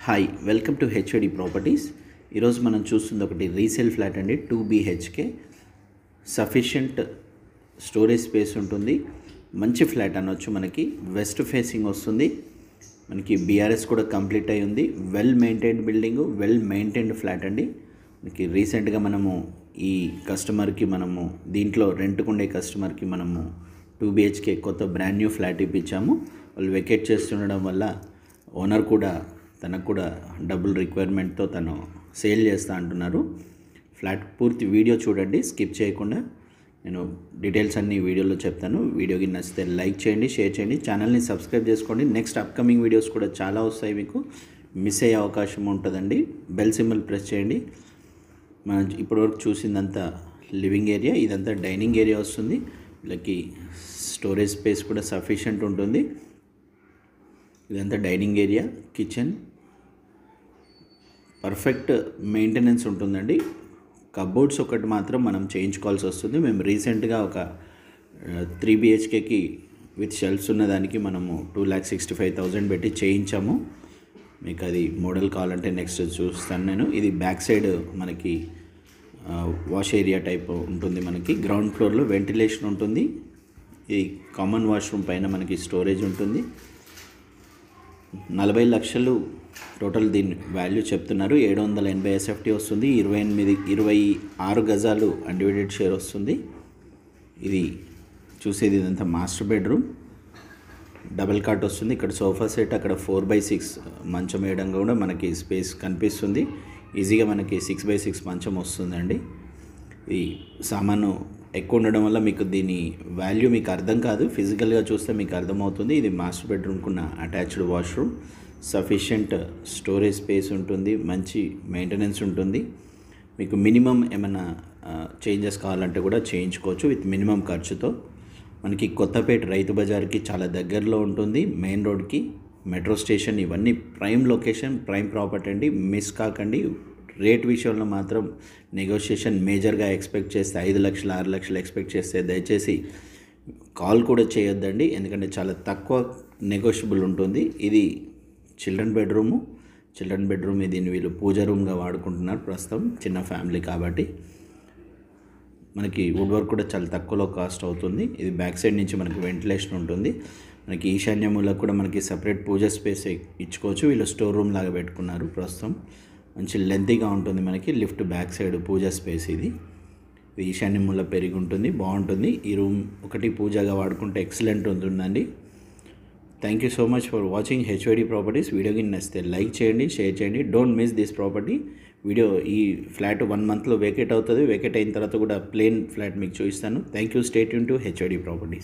Hi, welcome to HOD properties. ఈరోజు మనం చూస్తుంది ఒకటి రీసేల్ ఫ్లాట్ అండి. 2 BHK సఫిషియంట్ స్టోరేజ్ స్పేస్ ఉంటుంది. మంచి ఫ్లాట్ అనొచ్చు. మనకి వెస్ట్ ఫేసింగ్ వస్తుంది. మనకి BRS కూడా కంప్లీట్ అయి ఉంది. Well maintained building, well maintained flat అండి. మనకి రీసెంట్గా మనము ఈ కస్టమర్కి మనము దీంట్లో రెంట్కుండే కస్టమర్కి మనము 2 BHK కొత్త బ్రాండ్ న్యూ ఫ్లాట్ ఇప్పించాము. వాళ్ళు వెకేట్ చేస్తుండడం వల్ల ఓనర్ కూడా తనకు కూడా డబుల్ రిక్వైర్మెంట్తో తను సేల్ చేస్తా అంటున్నారు. ఫ్లాట్ పూర్తి వీడియో చూడండి, స్కిప్ చేయకుండా. నేను డీటెయిల్స్ అన్ని వీడియోలో చెప్తాను. వీడియోకి నచ్చితే లైక్ చేయండి, షేర్ చేయండి, ఛానల్ని సబ్స్క్రైబ్ చేసుకోండి. నెక్స్ట్ అప్కమింగ్ వీడియోస్ కూడా చాలా వస్తాయి, మీకు మిస్ అయ్యే అవకాశం ఉంటుందండి. బెల్ సింబల్ ప్రెస్ చేయండి. మనం ఇప్పటివరకు చూసిందంతా లివింగ్ ఏరియా, ఇదంతా డైనింగ్ ఏరియా వస్తుంది. వీళ్ళకి స్టోరేజ్ స్పేస్ కూడా సఫిషియంట్ ఉంటుంది. ఇదంతా dining area, kitchen, perfect maintenance ఉంటుందండి. కబోర్డ్స్ ఒకటి మాత్రం మనం చేయించుకోవాల్సి వస్తుంది. మేము రీసెంట్గా ఒక 3 BHKకి విత్ షెల్ఫ్స్ ఉన్నదానికి మనము 2,65,000 పెట్టి చేయించాము. మీకు అది మోడల్ కావాలంటే నెక్స్ట్ చూస్తాను నేను. ఇది బ్యాక్ సైడ్ మనకి వాష్ ఏరియా టైప్ ఉంటుంది. మనకి గ్రౌండ్ ఫ్లోర్లో వెంటిలేషన్ ఉంటుంది. ఈ కామన్ వాష్రూమ్ పైన మనకి స్టోరేజ్ ఉంటుంది. 40 లక్షలు టోటల్ దీని వాల్యూ చెప్తున్నారు. 780 SFT వస్తుంది. 26 గజాలు అన్డివైడెడ్ షేర్ వస్తుంది. ఇది చూసేది ఇదంతా మాస్టర్ బెడ్రూమ్, డబుల్ కాట్ వస్తుంది. ఇక్కడ సోఫా సెట్, అక్కడ 4x6 మంచం వేయడం కూడా మనకి స్పేస్ కనిపిస్తుంది. ఈజీగా మనకి 6x6 మంచం వస్తుందండి. ఈ సామాను ఎక్కువ ఉండడం వల్ల మీకు దీని వాల్యూ మీకు అర్థం కాదు, ఫిజికల్గా చూస్తే మీకు అర్థమవుతుంది. ఇది మాస్టర్ బెడ్రూమ్కున్న attached washroom, sufficient storage space ఉంటుంది, మంచి మెయింటెనెన్స్ ఉంటుంది. మీకు మినిమం ఏమైనా చేంజెస్ కావాలంటే కూడా చేయించుకోవచ్చు విత్ మినిమం ఖర్చుతో. మనకి కొత్తపేట రైతు బజార్కి చాలా దగ్గరలో ఉంటుంది. మెయిన్ రోడ్కి, మెట్రో స్టేషన్, ఇవన్నీ ప్రైమ్ లొకేషన్, ప్రైమ్ ప్రాపర్టీ అండి. మిస్ కాకండి. రేట్ విషయంలో మాత్రం నెగోషియేషన్ మేజర్గా ఎక్స్పెక్ట్ చేస్తే 5 లక్షలు 6 లక్షలు ఎక్స్పెక్ట్ చేస్తే దయచేసి కాల్ కూడా చేయొద్దండి, ఎందుకంటే చాలా తక్కువ నెగోషియబుల్ ఉంటుంది. ఇది చిల్డ్రన్ బెడ్రూమ్ దీన్ని వీళ్ళు పూజ రూమ్గా వాడుకుంటున్నారు ప్రస్తుతం, చిన్న ఫ్యామిలీ కాబట్టి. మనకి వుడ్ వర్క్ కూడా చాలా తక్కువలో కాస్ట్ అవుతుంది. ఇది బ్యాక్ సైడ్ నుంచి మనకి వెంటిలేషన్ ఉంటుంది. మనకి ఈశాన్యములకు కూడా మనకి సపరేట్ పూజ స్పేస్ ఇచ్చుకోవచ్చు. వీళ్ళు స్టోర్ రూమ్ లాగా పెట్టుకున్నారు ప్రస్తుతం. మంచి లెంతీగా ఉంటుంది. మనకి లిఫ్ట్ బ్యాక్ సైడ్ పూజ స్పేస్ ఇది ఈశాన్య మూల పెరిగి ఉంటుంది, బాగుంటుంది. ఈ రూమ్ ఒకటి పూజగా వాడుకుంటే ఎక్సలెంట్ ఉంటుందండి. Thank you so much for watching HOD properties. వీడియోకి నచ్చితే లైక్ చేయండి, షేర్ చేయండి. Don't miss this property. ఈ ఫ్లాట్ 1 మంత్లో వేకేట్ అవుతుంది. వేకేట్ అయిన తర్వాత కూడా ప్లేన్ ఫ్లాట్ మీకు చూపిస్తాను. Thank you. Stay tune to HOD properties.